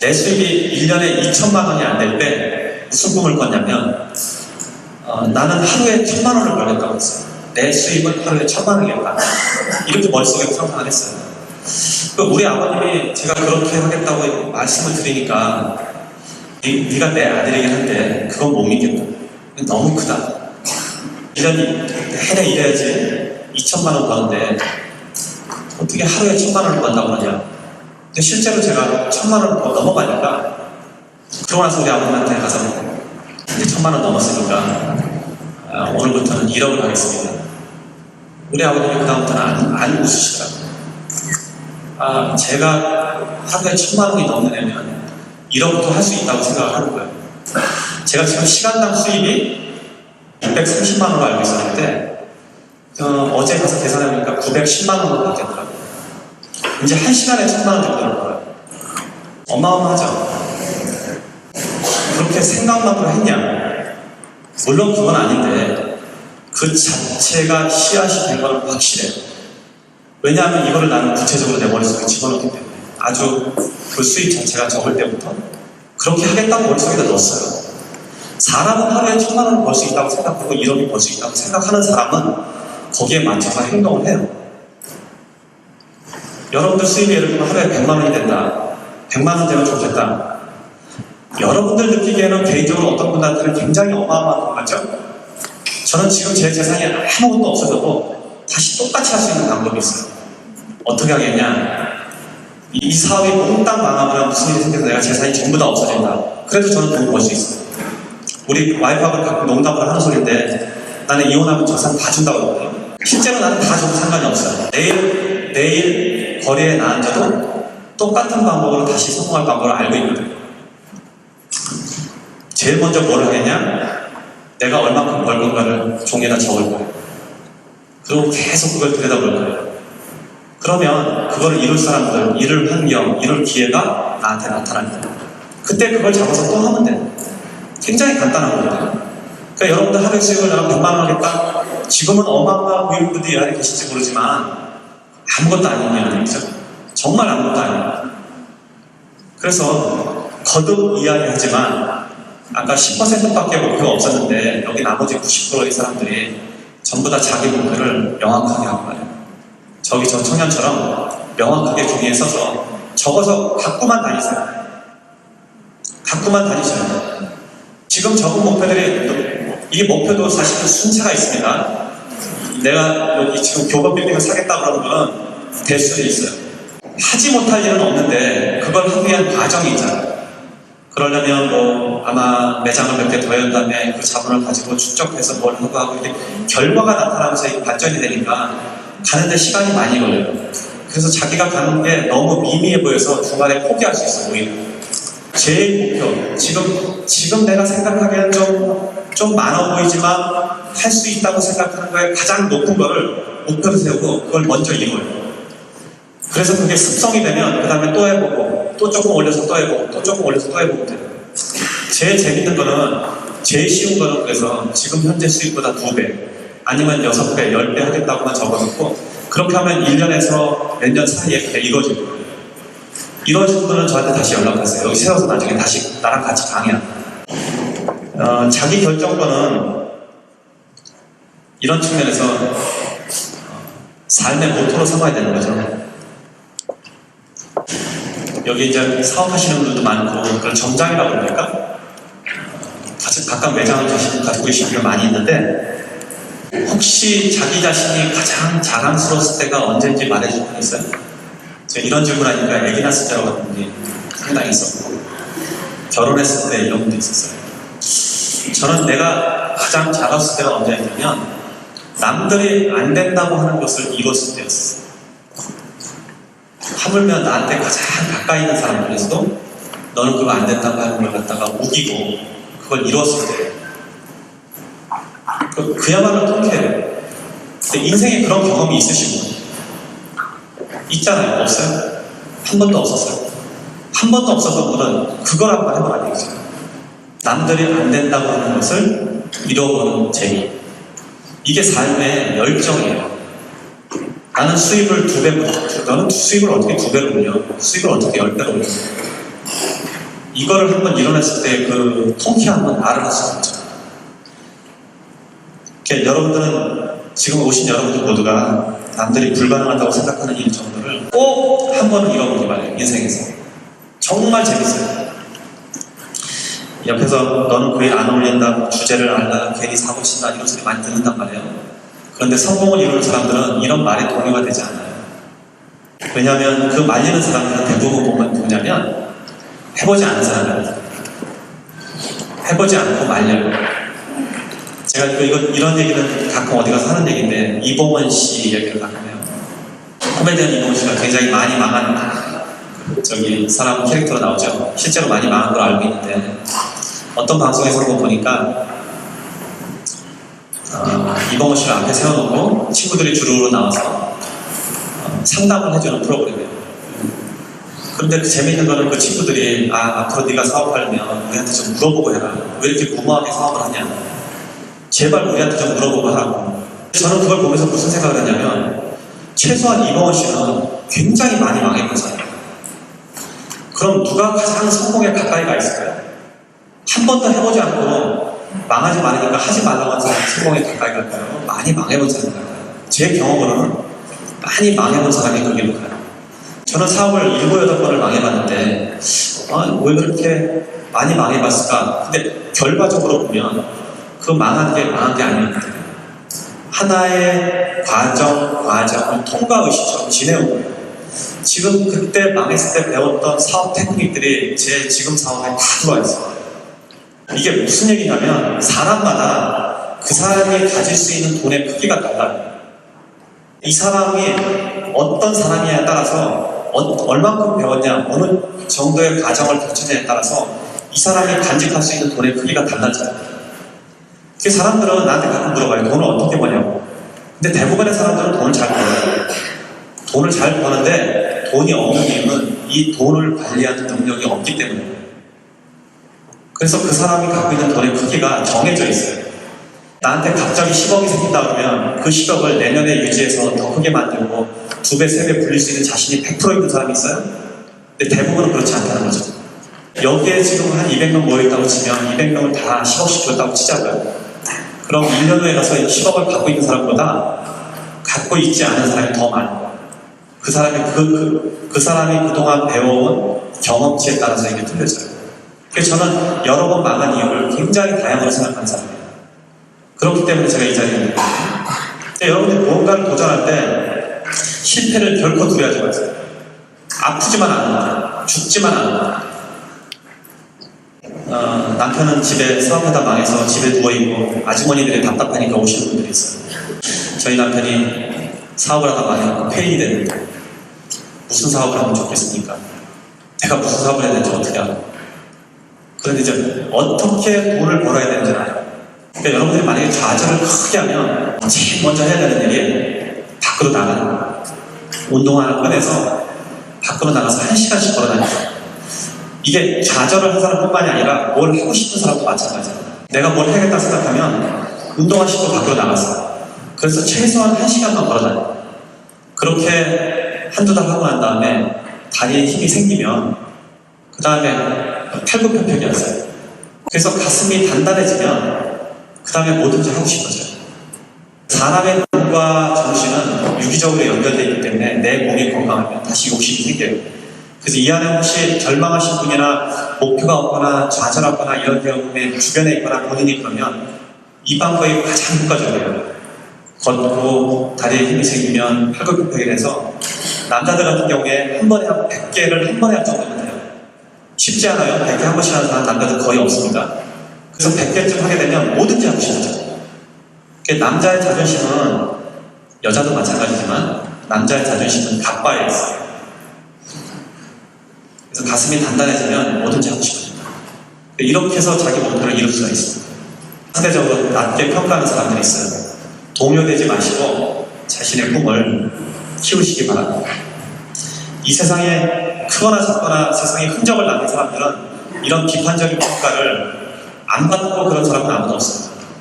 내 수입이 1년에 2천만 원이 안 될 때 무슨 꿈을 꿨냐면 나는 하루에 1,000만 원을 벌겠다고 했어요. 내 수입은 하루에 1,000만 원이겠다. 이렇게 머릿속에 상상을 했어요. 우리 아버님이 제가 그렇게 하겠다고 말씀을 드리니까 네가 내 아들이긴 한데 그건 못 믿겠다. 너무 크다. 1년이 해내 일해야지 2천만 원 버는데 어떻게 하루에 1,000만 원을 번다고 하냐. 근데 실제로 제가 1,000만 원을 넘어가니까 그러고 나서 우리 아버님한테 가서 이제 1,000만 원 넘었으니까 오늘부터는 1억을 하겠습니다. 우리 아버님이 그다음부터는 안 웃으시더라고요. 제가 하루에 1,000만 원이 넘는 애면 1억도 할 수 있다고 생각을 하는 거예요. 제가 지금 시간당 수입이 630만 원으로 알고 있었는데 어제 가서 계산해보니까 910만 원으로 바뀌었더라고요. 이제 1시간에 1,000만 원 정도를 벌어요. 어마어마하죠. 그렇게 생각만으로 했냐? 물론 그건 아닌데 그 자체가 씨앗이 된 건 확실해요. 왜냐하면 이거를 나는 구체적으로 내 머릿속에 집어넣기 때문에 아주 그 수입 자체가 적을 때부터 그렇게 하겠다고 머릿속에다 넣었어요. 사람은 하루에 1,000만 원을 벌 수 있다고 생각하고 1억이 벌 수 있다고 생각하는 사람은 거기에 맞춰서 행동을 해요. 여러분들 수입이 예를 들면 하루에 100만 원이 된다. 100만 원 되면 좋겠다. 여러분들 느끼기에는 개인적으로 어떤 분들한테는 굉장히 어마어마한 것 같죠? 저는 지금 제 재산이 아무것도 없어져도 다시 똑같이 할 수 있는 방법이 있어요. 어떻게 하겠냐? 이 사업이 몽땅 망하면 무슨 일이 생겨서 내가 재산이 전부 다 없어진다. 그래도 저는 돈을 벌 수 있어요. 우리 와이프하고 가끔 농담을 하는 소리인데 나는 이혼하면 재산 다 준다고 그러거든요. 실제로 나는 다 줘도 상관이 없어요. 내일 거리에 나앉아도 똑같은 방법으로 다시 성공할 방법을 알고 있거든요. 제일 먼저 뭘 하겠냐? 내가 얼마큼 벌 건가를 종이에다 적을 거예요. 그리고 계속 그걸 들여다볼 거예요. 그러면 그걸 이룰 사람들, 이룰 환경, 이룰 기회가 나한테 나타납니다. 그때 그걸 잡아서 또 하면 돼요. 굉장히 간단한 거거든요. 그러니까 여러분들 하루에 수익을 내가 100만 원 하겠다? 지금은 어마어마한 고위분들이 이 안에 계실지 모르지만 아무것도 아닌 얘기죠. 정말 아무것도 아니에요. 그래서 거듭 이야기하지만 아까 10%밖에 목표가 없었는데 여기 나머지 90%의 사람들이 전부 다 자기 목표를 명확하게 하고 말해요. 저기 저 청년처럼 명확하게 종이에 써서 적어서 갖고만 다니세요. 갖고만 다니셔야 돼요. 지금 적은 목표들이 이게 목표도 사실은 순차가 있습니다. 내가 여기 지금 교법 빌딩을 사겠다 그러는 거는 될 수도 있어요. 하지 못할 일은 없는데 그걸 하기 위한 과정이 있잖아요. 그러려면 뭐 아마 매장을 몇 개 더 연 다음에 그 자본을 가지고 축적해서 뭘 하고 이렇게 결과가 나타나면서 이게 발전이 되니까 가는데 시간이 많이 걸려요. 그래서 자기가 가는 게 너무 미미해 보여서 중간에 포기할 수 있어 오히려. 제일 목표, 지금 내가 생각하기에는 좀 많아 보이지만 할 수 있다고 생각하는 거에 가장 높은 거를 목표를 세우고 그걸 먼저 이뤄요. 그래서 그게 습성이 되면 그 다음에 또 해보고 또 조금 올려서 또 해보고 또 조금 올려서 또 해보고 돼요. 제일 재밌는 거는 제일 쉬운 거는 그래서 지금 현재 수익보다 2배 아니면 6배, 10배 하겠다고만 적어놓고 그렇게 하면 1년에서 몇 년 사이에 그게 이루어질 거예요. 이루어진 분은 저한테 다시 연락하세요. 여기 세워서 나중에 다시 나랑 같이 강의합니다. 자기 결정권은 이런 측면에서 삶의 모토로 삼아야 되는 거죠. 여기 이제 사업하시는 분들도 많고 그런 점장이라고 그럽니까? 각각 매장을 가지고 계신 분들 많이 있는데 혹시 자기 자신이 가장 자랑스러웠을 때가 언제인지 말해줄 분 있어요? 제가 이런 질문 하니까 애기 낳았을 때라고 하는 분이 상당히 있었고 결혼했을 때 이런 분도 있었어요. 저는 내가 가장 잘했을 때가 언제였냐면 남들이 안 된다고 하는 것을 이뤘을 때였어요. 하물며 나한테 가장 가까이 있는 사람들에서도 너는 그거 안 된다고 하는 걸 갖다가 우기고 그걸 이뤘을 때 그야말로 통쾌해요. 근데 인생에 그런 경험이 있으신 분 있잖아요? 없어요? 한 번도 없었어요. 한 번도 없었던 분은 그걸 한번 해봐야 되겠죠. 남들이 안 된다고 하는 것을 이뤄보는 재미. 이게 삶의 열정이에요. 나는 수입을 2배, 너는 수입을 어떻게 2배로 올려? 수입을 어떻게 10배로 올려? 이거를 한번 이뤄냈을 때 그 통쾌한 건 말을 할 수가 없죠. 여러분들은 지금 오신 여러분들 모두가 남들이 불가능하다고 생각하는 일 정도를 꼭 한 번은 이뤄보기 바래요. 인생에서 정말 재밌어요. 옆에서 너는 그 일 안 어울린다, 주제를 알라, 괜히 사고 친다 이런 소리 많이 듣는단 말이에요. 그런데 성공을 이루는 사람들은 이런 말에 동요가 되지 않아요. 왜냐하면 그 말리는 사람들은 대부분 보면 누구냐면 해보지 않은 사람이에요. 해보지 않고 말려요. 제가 이런 얘기는 가끔 어디 가서 하는 얘기인데, 이봉원 씨 얘기를 가끔 해요. 코미디언 이봉원 씨가 굉장히 많이 망한 사람 캐릭터로 나오죠. 실제로 많이 망한 걸 알고 있는데, 어떤 방송에서 한번 보니까 이봉원 씨를 앞에 세워놓고 친구들이 주르르 나와서 상담을 해주는 프로그램이에요. 그런데 그 재미있는 거는 그 친구들이 앞으로 네가 사업하려면 우리한테 좀 물어보고 해라. 왜 이렇게 무모하게 사업을 하냐. 제발 우리한테 좀 물어보고 하라고. 저는 그걸 보면서 무슨 생각을 했냐면, 최소한 이봉원 씨는 굉장히 많이 망해본 사람이에요. 그럼 누가 가장 성공에 가까이 가 있을까요? 한 번도 해보지 않고 망하지 말으니까 하지 말라고 한 사람이 성공에 가까이 갈까요? 많이 망해본 사람이 갈까요? 제 경험으로는 많이 망해본 사람이 그 길로 가요. 저는 사업을 7, 8번을 망해봤는데 왜 그렇게 많이 망해봤을까? 근데 결과적으로 보면 그 망한 게 아니었거든요. 하나의 과정을 통과의식처럼 지내온 거예요. 지금 그때 망했을 때 배웠던 사업 테크닉들이 제 지금 사업에 다 들어와 있어요. 이게 무슨 얘기냐면, 사람마다 그 사람이 가질 수 있는 돈의 크기가 달라요. 이 사람이 어떤 사람이냐에 따라서 얼만큼 배웠냐, 어느 정도의 과정을 거치냐에 따라서 이 사람이 간직할 수 있는 돈의 크기가 달라져요. 그 사람들은 나한테 가끔 물어봐요. 돈을 어떻게 버냐고. 근데 대부분의 사람들은 돈을 잘 벌어요. 돈을 잘 버는데 돈이 없는 이유는 이 돈을 관리하는 능력이 없기 때문이에요. 그래서 그 사람이 갖고 있는 돈의 크기가 정해져 있어요. 나한테 갑자기 10억이 생긴다 그러면 그 10억을 내년에 유지해서 더 크게 만들고 2배, 3배 불릴 수 있는 자신이 100% 있는 사람이 있어요? 근데 대부분은 그렇지 않다는 거죠. 여기에 지금 한 200명 모여있다고 치면 200명을 다 10억씩 줬다고 치자고요. 그럼 1년 후에 가서 10억을 갖고 있는 사람보다 갖고 있지 않은 사람이 더 많아요. 그 사람이 그동안 배워온 경험치에 따라서 이게 틀려져요. 그래서 저는 여러 번 망한 이유를 굉장히 다양하게 생각하는 사람이에요. 그렇기 때문에 제가 이 자리에 있는 거예요. 여러분들이 무언가를 도전할 때 실패를 결코 두려워하지 마세요. 아프지만 않는다. 죽지만 않는다. 남편은 집에 사업하다 망해서 집에 누워있고 아주머니들이 답답하니까 오시는 분들이 있어요. 저희 남편이 사업을 하다 망해서 폐인이 됐는데 무슨 사업을 하면 좋겠습니까? 내가 무슨 사업을 해야 되는지 어떻게 알아? 그런데 이제 어떻게 돈을 벌어야 되는지 알아요. 그러니까 여러분들이 만약에 좌절을 크게 하면 제일 먼저 해야 되는 일이 밖으로 나가는 거예요. 운동화를 꺼내서 밖으로 나가서 1시간씩 걸어다니는 거예요. 이게 좌절을 한 사람뿐만이 아니라 뭘 하고 싶은 사람도 마찬가지예요. 내가 뭘 해야겠다 생각하면 운동화 신고 밖으로 나갔어요. 그래서 최소한 1시간만 걸어다녀요. 그렇게 한두 달 하고 난 다음에 다리에 힘이 생기면 그 다음에 팔굽혀펴기였어요. 그래서 가슴이 단단해지면 그 다음에 뭐든지 하고 싶어져요. 사람의 몸과 정신은 유기적으로 연결되어 있기 때문에 내 몸이 건강하면 다시 욕심이 생겨요. 그래서 이 안에 혹시 절망하신 분이나 목표가 없거나 좌절하거나 이런 경우에 주변에 있거나 본인이 그러면 이 방법이 가장 효과적이에요. 걷고 다리에 힘이 생기면 팔굽혀펴기를 해서 남자들 같은 경우에 한 번에 하고 100개를 한 번에 할 정도면 돼요. 쉽지 않아요. 100개 한 번씩 하는 사람 남자들 거의 없습니다. 그래서 100개쯤 하게 되면 뭐든지 하고 싶어져요. 남자의 자존심은 여자도 마찬가지지만 남자의 자존심은 갑바에 있어요. 그래서 가슴이 단단해지면 뭐든지 하고 싶어집니다. 이렇게 해서 자기 목표를 이룰 수가 있습니다. 상대적으로 낮게 평가하는 사람들이 있어요. 동요되지 마시고 자신의 꿈을 키우시기 바랍니다. 이 세상에 크거나 작거나 세상에 흔적을 남긴 사람들은 이런 비판적인 평가를 안 받고 그런 사람은 아무도 없습니다.